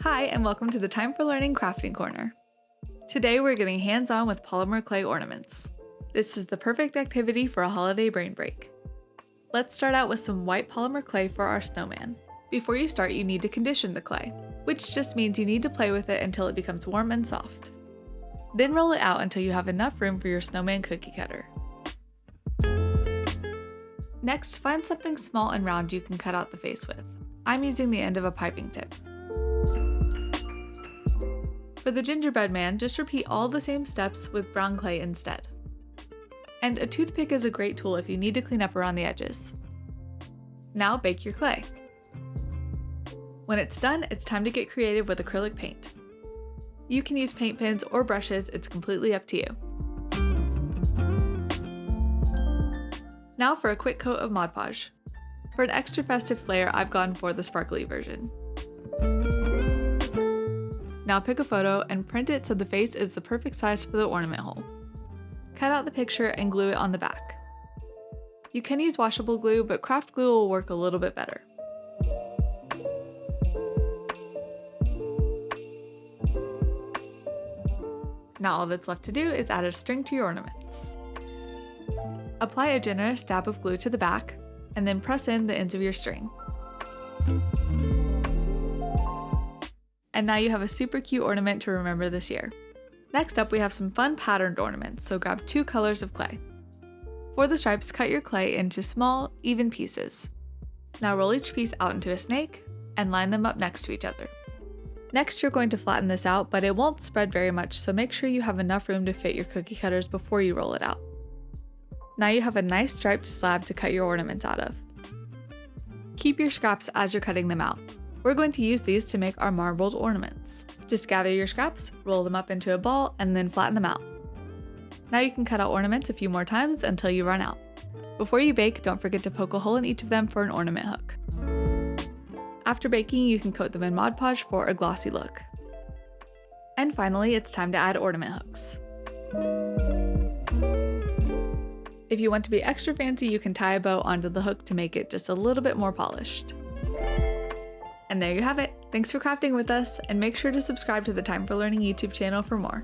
Hi, and welcome to the Time for Learning Crafting Corner. Today we're getting hands-on with polymer clay ornaments. This is the perfect activity for a holiday brain break. Let's start out with some white polymer clay for our snowman. Before you start, you need to condition the clay, which just means you need to play with it until it becomes warm and soft. Then roll it out until you have enough room for your snowman cookie cutter. Next, find something small and round you can cut out the face with. I'm using the end of a piping tip. For the gingerbread man, just repeat all the same steps with brown clay instead. And a toothpick is a great tool if you need to clean up around the edges. Now bake your clay. When it's done, it's time to get creative with acrylic paint. You can use paint pens or brushes, it's completely up to you. Now for a quick coat of Mod Podge. For an extra festive flair, I've gone for the sparkly version. Now pick a photo and print it so the face is the perfect size for the ornament hole. Cut out the picture and glue it on the back. You can use washable glue, but craft glue will work a little bit better. Now all that's left to do is add a string to your ornaments. Apply a generous dab of glue to the back, and then press in the ends of your string. And now you have a super cute ornament to remember this year. Next up, we have some fun patterned ornaments, so grab 2 colors of clay. For the stripes, cut your clay into small, even pieces. Now roll each piece out into a snake and line them up next to each other. Next, you're going to flatten this out, but it won't spread very much, so make sure you have enough room to fit your cookie cutters before you roll it out. Now you have a nice striped slab to cut your ornaments out of. Keep your scraps as you're cutting them out. We're going to use these to make our marbled ornaments. Just gather your scraps, roll them up into a ball, and then flatten them out. Now you can cut out ornaments a few more times until you run out. Before you bake, don't forget to poke a hole in each of them for an ornament hook. After baking, you can coat them in Mod Podge for a glossy look. And finally, it's time to add ornament hooks. If you want to be extra fancy, you can tie a bow onto the hook to make it just a little bit more polished. And there you have it. Thanks for crafting with us, and make sure to subscribe to the Time for Learning YouTube channel for more.